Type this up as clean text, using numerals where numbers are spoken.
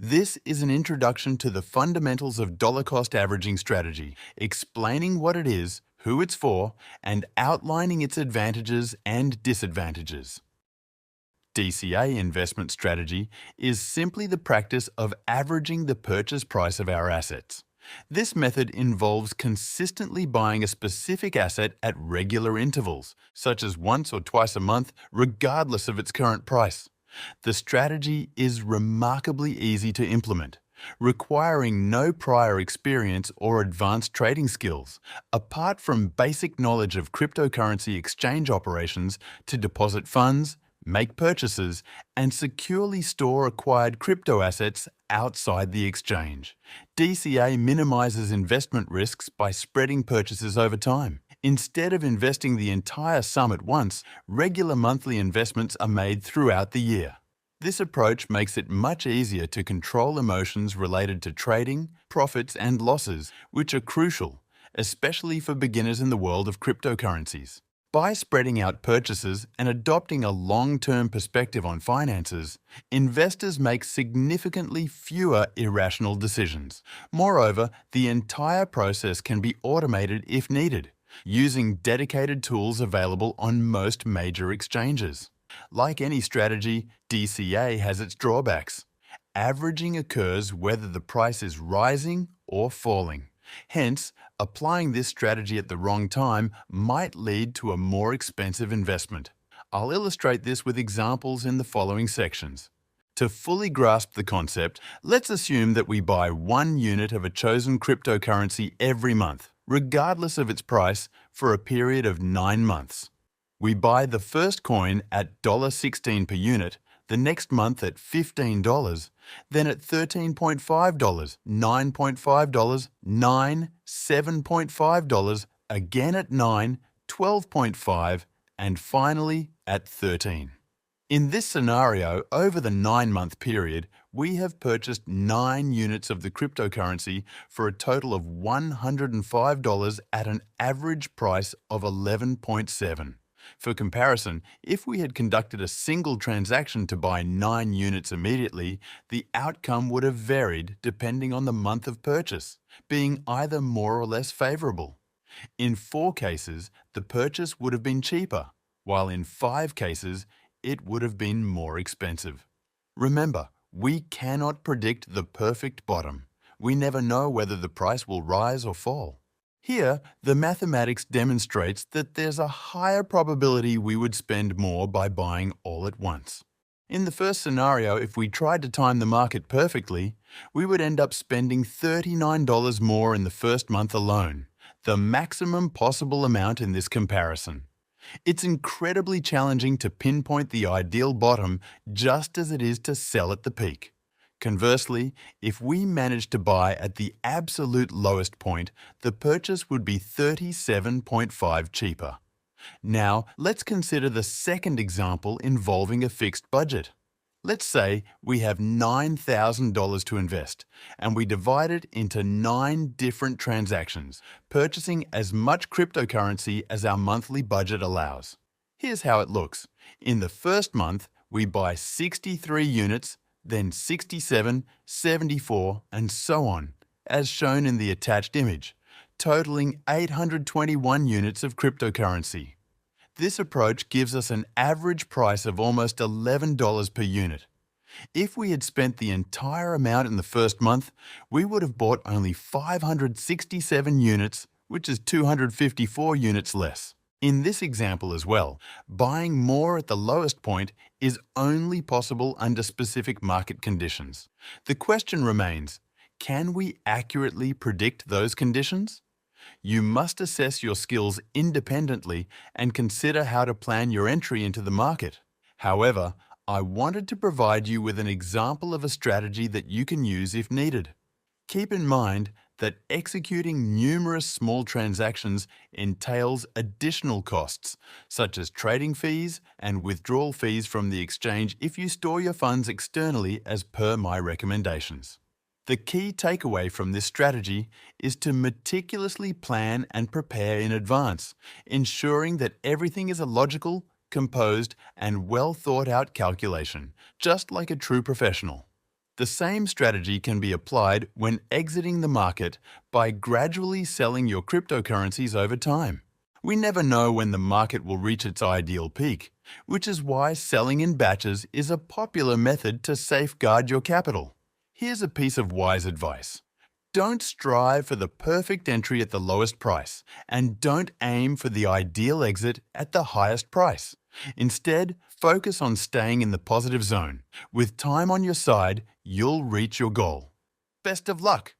This is an introduction to the fundamentals of dollar cost averaging strategy, explaining what it is, who it's for, and outlining its advantages and disadvantages. DCA investment strategy is simply the practice of averaging the purchase price of our assets. This method involves consistently buying a specific asset at regular intervals, such as once or twice a month, regardless of its current price. The strategy is remarkably easy to implement, requiring no prior experience or advanced trading skills, apart from basic knowledge of cryptocurrency exchange operations to deposit funds, make purchases, and securely store acquired crypto assets outside the exchange. DCA minimizes investment risks by spreading purchases over time. Instead of investing the entire sum at once, regular monthly investments are made throughout the year. This approach makes it much easier to control emotions related to trading, profits, and losses, which are crucial, especially for beginners in the world of cryptocurrencies. By spreading out purchases and adopting a long-term perspective on finances, investors make significantly fewer irrational decisions. Moreover, the entire process can be automated if needed, using dedicated tools available on most major exchanges. Like any strategy, DCA has its drawbacks. Averaging occurs whether the price is rising or falling. Hence, applying this strategy at the wrong time might lead to a more expensive investment. I'll illustrate this with examples in the following sections. To fully grasp the concept, let's assume that we buy 1 unit of a chosen cryptocurrency every month, regardless of its price, for a period of 9 months. We buy the first coin at $16 per unit, the next month at $15, then at $13.5, $9.5, $9, $7.5, again at $9, $12.5, and finally at $13. In this scenario, over the 9-month period, we have purchased 9 units of the cryptocurrency for a total of $105 at an average price of 11.7. For comparison, if we had conducted a single transaction to buy 9 units immediately, the outcome would have varied depending on the month of purchase, being either more or less favorable. In 4 cases, the purchase would have been cheaper, while in 5 cases, it would have been more expensive. Remember, we cannot predict the perfect bottom. We never know whether the price will rise or fall. Here, the mathematics demonstrates that there's a higher probability we would spend more by buying all at once. In the first scenario, if we tried to time the market perfectly, we would end up spending $39 more in the first month alone, the maximum possible amount in this comparison. It's incredibly challenging to pinpoint the ideal bottom just as it is to sell at the peak. Conversely, if we managed to buy at the absolute lowest point, the purchase would be $37.5 cheaper. Now, let's consider the second example involving a fixed budget. Let's say we have $9,000 to invest, and we divide it into 9 different transactions, purchasing as much cryptocurrency as our monthly budget allows. Here's how it looks. In the first month, we buy 63 units, then 67, 74, and so on, as shown in the attached image, totaling 821 units of cryptocurrency. This approach gives us an average price of almost $11 per unit. If we had spent the entire amount in the first month, we would have bought only 567 units, which is 254 units less. In this example as well, buying more at the lowest point is only possible under specific market conditions. The question remains, can we accurately predict those conditions? You must assess your skills independently and consider how to plan your entry into the market. However, I wanted to provide you with an example of a strategy that you can use if needed. Keep in mind that executing numerous small transactions entails additional costs, such as trading fees and withdrawal fees from the exchange if you store your funds externally as per my recommendations. The key takeaway from this strategy is to meticulously plan and prepare in advance, ensuring that everything is a logical, composed, and well thought out calculation, just like a true professional. The same strategy can be applied when exiting the market by gradually selling your cryptocurrencies over time. We never know when the market will reach its ideal peak, which is why selling in batches is a popular method to safeguard your capital. Here's a piece of wise advice. Don't strive for the perfect entry at the lowest price, and don't aim for the ideal exit at the highest price. Instead, focus on staying in the positive zone. With time on your side, you'll reach your goal. Best of luck!